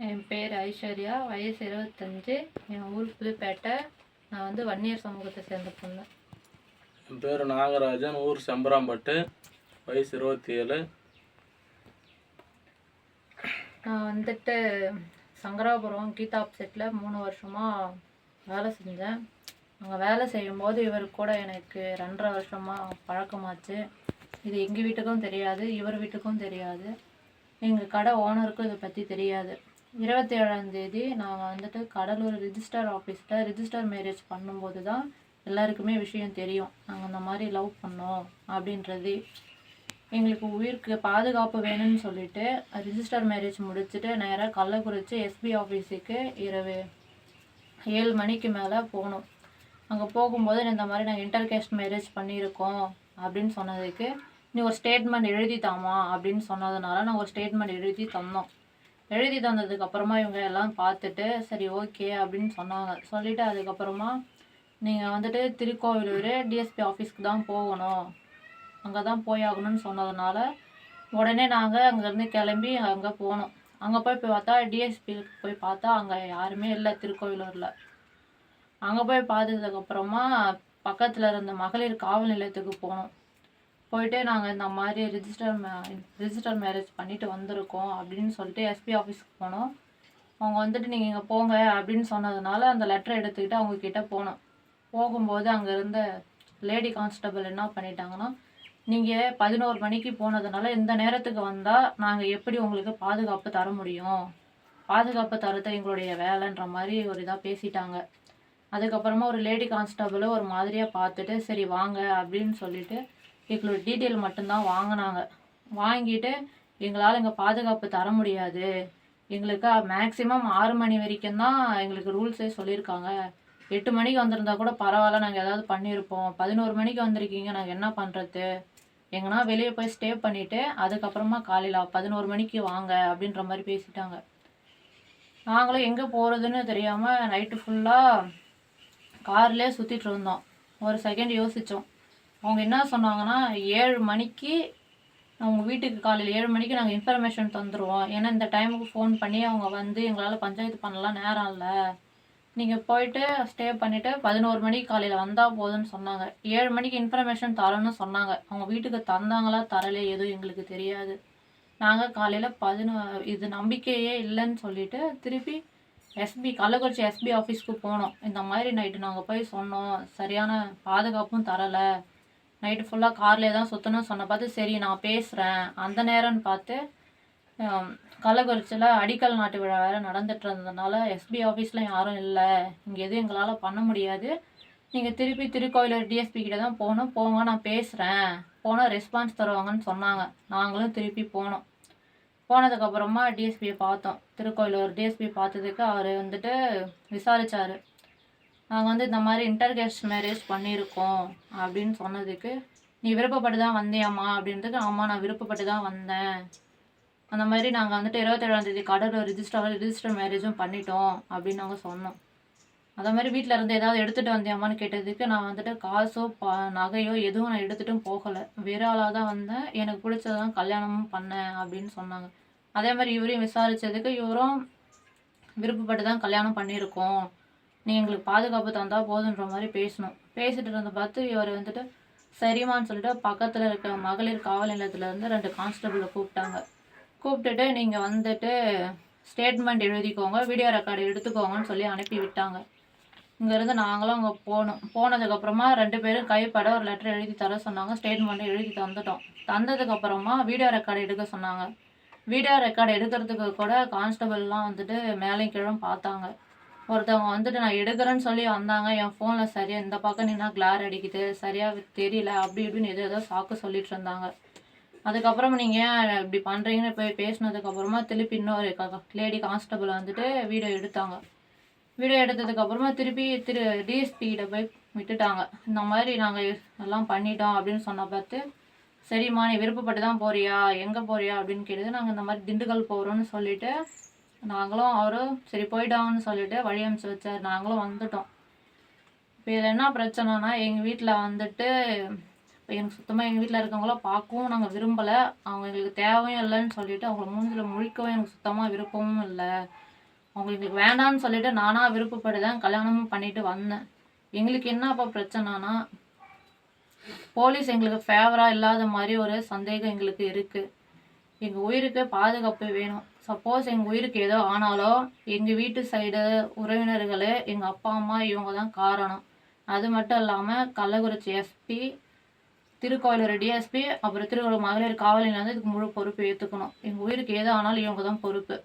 என் பேர் ஐஸ்வர்யா, வயசு 25. என் ஊர் புதுப்பேட்டை. நான் வந்து வன்னியர் சமூகத்தை சேர்ந்த பொண்ணு. என் பேர் நாகராஜன், ஊர் செம்பராம்பட்டு, வயசு 27. நான் வந்துட்டு சங்கராபுரம் கீதா ஆப்செட்டில் 3 வருஷமாக வேலை செஞ்சேன். அங்கே வேலை செய்யும்போது இவர் கூட எனக்கு 2.5 வருஷமாக பழக்கமாச்சு. இது எங்கள் வீட்டுக்கும் தெரியாது, இவர் வீட்டுக்கும் தெரியாது. எங்கள் கடை ஓனருக்கும் இதை பற்றி தெரியாது. 27ஆம் தேதி நாங்கள் வந்துட்டு கடலூர் ரிஜிஸ்டர் ஆஃபீஸில் ரிஜிஸ்டர் மேரேஜ் பண்ணும்போது தான் எல்லாருக்குமே விஷயம் தெரியும். நாங்கள் அந்த மாதிரி லவ் பண்ணோம் அப்படின்றது. எங்களுக்கு உயிருக்கு பாதுகாப்பு வேணும்னு சொல்லிட்டு ரிஜிஸ்டர் மேரேஜ் முடிச்சுட்டு நேராக கள்ளக்குறிச்சி எஸ்பி ஆஃபீஸுக்கு இரவு 7 மணிக்கு மேலே போனோம். அங்கே போகும்போது இந்த மாதிரி நாங்கள் இன்டர்கேஸ்ட் மேரேஜ் பண்ணியிருக்கோம் அப்படின்னு சொன்னதுக்கு, நீ ஒரு ஸ்டேட்மெண்ட் எழுதி தாமா அப்படின்னு சொன்னதுனால நான் ஒரு ஸ்டேட்மெண்ட் எழுதி தந்தோம். எழுதி தந்ததுக்கப்புறமா இவங்க எல்லாம் பார்த்துட்டு சரி ஓகே அப்படின்னு சொன்னாங்க. சொல்லிவிட்டு அதுக்கப்புறமா நீங்கள் வந்துட்டு திருக்கோவிலூர் டிஎஸ்பி ஆஃபீஸ்க்கு தான் போகணும், அங்கே தான் போயாகணும்னு சொன்னதுனால உடனே நாங்கள் அங்கேருந்து கிளம்பி அங்கே போனோம். அங்கே போய் பார்த்தா டிஎஸ்பிக்கு போய் பார்த்தா அங்கே யாருமே இல்லை திருக்கோவிலூரில். அங்கே போய் பார்த்ததுக்கப்புறமா பக்கத்தில் இருந்த மகளிர் காவல் நிலையத்துக்கு போனோம். போயிட்டு நாங்கள் இந்த மாதிரி ரிஜிஸ்டர் மேரேஜ் பண்ணிட்டு வந்திருக்கோம் அப்படின்னு சொல்லிட்டு எஸ்பி ஆஃபீஸ்க்கு போனோம். அவங்க வந்துட்டு நீங்கள் இங்கே போங்க அப்படின்னு சொன்னதுனால அந்த லெட்டரை எடுத்துக்கிட்டு அவங்கக்கிட்ட போனோம். போகும்போது அங்கே இருந்த லேடி கான்ஸ்டபிள் என்ன பண்ணிட்டாங்கன்னா, நீங்கள் 11 மணிக்கு போனதுனால இந்த நேரத்துக்கு வந்தால் நாங்கள் எப்படி உங்களுக்கு பாதுகாப்பு தர முடியும், பாதுகாப்பு தரது எங்களுடைய வேலைன்ற மாதிரி ஒரு இதாக பேசிட்டாங்க. அதுக்கப்புறமா ஒரு லேடி கான்ஸ்டபிள் ஒரு மாதிரியாக பார்த்துட்டு சரி வாங்க அப்படின்னு சொல்லிட்டு எங்களோட டீட்டெயில் மட்டும்தான் வாங்கினாங்க. வாங்கிட்டு எங்களால் இங்கே பாதுகாப்பு தர முடியாது, எங்களுக்கு மேக்ஸிமம் 6 மணி வரைக்கும் தான் எங்களுக்கு ரூல்ஸே சொல்லியிருக்காங்க. 8 மணிக்கு வந்திருந்தா கூட பரவாயில்ல, நாங்கள் ஏதாவது பண்ணியிருப்போம். 11 மணிக்கு வந்திருக்கீங்க, நாங்கள் என்ன பண்ணுறது, எங்கன்னா வெளியே போய் ஸ்டே பண்ணிவிட்டு அதுக்கப்புறமா காலையில் 11 மணிக்கு வாங்க அப்படின்ற மாதிரி பேசிட்டாங்க. நாங்களும் எங்கே போகிறதுன்னு தெரியாமல் நைட்டு ஃபுல்லாக கார்லேயே சுற்றிட்டு இருந்தோம். ஒரு செகண்ட் யோசித்தோம். அவங்க என்ன சொன்னாங்கன்னா, 7 மணிக்கு அவங்க வீட்டுக்கு காலையில் 7 மணிக்கு நாங்கள் இன்ஃபர்மேஷன் தந்துடுவோம். ஏன்னா இந்த டைமுக்கு ஃபோன் பண்ணி அவங்க வந்து எங்களால் பஞ்சாயத்து பண்ணலாம், நேரம் இல்லை, நீங்கள் போயிட்டு ஸ்டே பண்ணிவிட்டு 11 மணிக்கு காலையில் வந்தால் போதும்னு சொன்னாங்க. 7 மணிக்கு இன்ஃபர்மேஷன் தரணும்னு சொன்னாங்க. அவங்க வீட்டுக்கு தந்தாங்களா தரலே எதுவும் எங்களுக்கு தெரியாது. நாங்கள் காலையில் இது நம்பிக்கையே இல்லைன்னு சொல்லிட்டு திருப்பி கள்ளக்குறிச்சி எஸ்பி ஆஃபீஸ்க்கு போனோம். இந்த மாதிரி நைட்டு நாங்கள் போய் சொன்னோம், சரியான பாதுகாப்பும் தரலை, நைட்டு ஃபுல்லாக கார்லேயே தான் சுற்றணும்னு சொன்ன பார்த்து சரி நான் பேசுகிறேன். அந்த நேரம்னு பார்த்து கள்ளக்குறிச்சியில் அடிக்கல் நாட்டு விழா வேறு நடந்துட்டு இருந்ததுனால எஸ்பி ஆஃபீஸில் யாரும் இல்லை, இங்கே எதுவும் எங்களால் பண்ண முடியாது, நீங்கள் திருப்பி திருக்கோயிலூர் டிஎஸ்பி கிட்ட தான் போகணும், போங்க நான் பேசுகிறேன், போனால் ரெஸ்பான்ஸ் தருவாங்கன்னு சொன்னாங்க. நாங்களும் திருப்பி போனோம். போனதுக்கப்புறமா டிஎஸ்பியை பார்த்தோம். திருக்கோயிலூர் டிஎஸ்பி பார்த்ததுக்கு அவர் வந்துட்டு விசாரித்தார். நாங்கள் வந்து இந்த மாதிரி இன்டர்கேஸ்ட் மேரேஜ் பண்ணியிருக்கோம் அப்படின்னு சொன்னதுக்கு, நீ விருப்பப்பட்டு தான் வந்தியாம்மா அப்படின்றதுக்கு, ஆமாம் நான் விருப்பப்பட்டு தான் வந்தேன், அந்த மாதிரி நாங்கள் வந்துட்டு 27ஆம் தேதி கடலூர் ரிஜிஸ்டர் மேரேஜும் பண்ணிட்டோம் அப்படின்னு நாங்கள் சொன்னோம். அதே மாதிரி வீட்டில் இருந்து ஏதாவது எடுத்துகிட்டு வந்தியாம்மான்னு கேட்டதுக்கு, நான் வந்துட்டு காசோ நகையோ எதுவும் நான் எடுத்துகிட்டும் போகலை, வேறு ஆளாக தான் வந்தேன், எனக்கு பிடிச்சதான் கல்யாணமும் பண்ணேன் அப்படின்னு சொன்னாங்க. அதே மாதிரி இவரையும் விசாரித்ததுக்கு, இவரும் விருப்பப்பட்டு தான் கல்யாணம் பண்ணியிருக்கோம், நீ எங்களுக்கு பாதுகாப்பு தந்தால் போதுன்ற மாதிரி பேசணும். பேசிட்டு இருந்த பார்த்து இவர் வந்துட்டு சரிமான்னு சொல்லிட்டு பக்கத்தில் இருக்க மகளிர் காவல் நிலையத்துலேருந்து 2 கான்ஸ்டபிளை கூப்பிட்டாங்க. கூப்பிட்டுட்டு நீங்கள் வந்துட்டு ஸ்டேட்மெண்ட் எழுதிக்கோங்க, வீடியோ ரெக்கார்டு எடுத்துக்கோங்கன்னு சொல்லி அனுப்பி விட்டாங்க. இங்கேருந்து நாங்களும் அங்கே போனோம். போனதுக்கப்புறமா 2 பேரும் கைப்பட ஒரு லெட்டர் எழுதி தர சொன்னாங்க. ஸ்டேட்மெண்ட்டை எழுதி தந்துட்டோம். தந்ததுக்கப்புறமா வீடியோ ரெக்கார்டு எடுக்க சொன்னாங்க. வீடியோ ரெக்கார்டு எடுக்கிறதுக்கு கூட கான்ஸ்டபிள்லாம் வந்துட்டு மேலேயும் கீழும் பார்த்தாங்க. ஒருத்தவங்க வந்துட்டு நான் எடுக்கிறேன்னு சொல்லி வந்தாங்க, என் ஃபோனில் சரியாக இந்த பக்கம் நின்னா கிளார் அடிக்குது, சரியாக தெரியல, அப்படி இப்படின்னு ஏதோ சாக்கு சொல்லிட்டு இருந்தாங்க. அதுக்கப்புறம் நீங்கள் ஏன் இப்படி பண்ணுறீங்கன்னு போய் பேசினதுக்கப்புறமா திருப்பி இன்னொரு லேடி கான்ஸ்டபிள் வந்துட்டு வீடியோ எடுத்தாங்க. வீடியோ எடுத்ததுக்கப்புறமா திருப்பி டிஎஸ்பி கிட்ட போய் விட்டுட்டாங்க. இந்த மாதிரி நாங்கள் எல்லாம் பண்ணிட்டோம் அப்படின்னு சொன்ன பார்த்து, சரிம்மா நீ விருப்பப்பட்டு தான் போறியா, எங்கே போறியா அப்படின்னு கேட்டது. நாங்கள் இந்த மாதிரி திண்டுக்கல் போகிறோன்னு சொல்லிவிட்டு நாங்களும் அவரும் சரி போயிட்டாங்கன்னு சொல்லிட்டு வழி அனுப்பிச்சி வச்சார். நாங்களும் வந்துட்டோம். இப்போ இதில் என்ன பிரச்சனைனா, எங்கள் வீட்டில் வந்துட்டு இப்போ எனக்கு சுத்தமாக எங்கள் வீட்டில் இருக்கவங்கள பார்க்கவும் நாங்கள் விரும்பலை, அவங்க எங்களுக்கு தேவையும் இல்லைன்னு சொல்லிட்டு அவங்கள மூஞ்சில் முழிக்கவும் எனக்கு சுத்தமாக விருப்பமும் இல்லை. அவங்க எங்களுக்கு வேண்டான்னு சொல்லிட்டு நானாக விருப்பப்பட்டுதான் கல்யாணமும் பண்ணிட்டு வந்தேன். எங்களுக்கு என்ன அப்போ பிரச்சனைனா, போலீஸ் எங்களுக்கு ஃபேவராக இல்லாத மாதிரி ஒரு சந்தேகம் எங்களுக்கு இருக்குது. எங்கள் உயிருக்கு பாதுகாப்பு வேணும். சப்போஸ் எங்கள் உயிருக்கு ஏதோ ஆனாலோ எங்கள் வீட்டு சைடு உறவினர்கள், எங்கள் அப்பா அம்மா இவங்க தான் காரணம். அது மட்டும் இல்லாமல் கள்ளக்குறிச்சி எஸ்பி, திருக்கோயிலூர் டிஎஸ்பி, அப்புறம் திருவள்ளூர் மகளிர் காவல் நிலையம் இதுக்கு முழு பொறுப்பு ஏற்றுக்கணும். எங்கள் உயிருக்கு ஏதோ ஆனாலும் இவங்க தான் பொறுப்பு.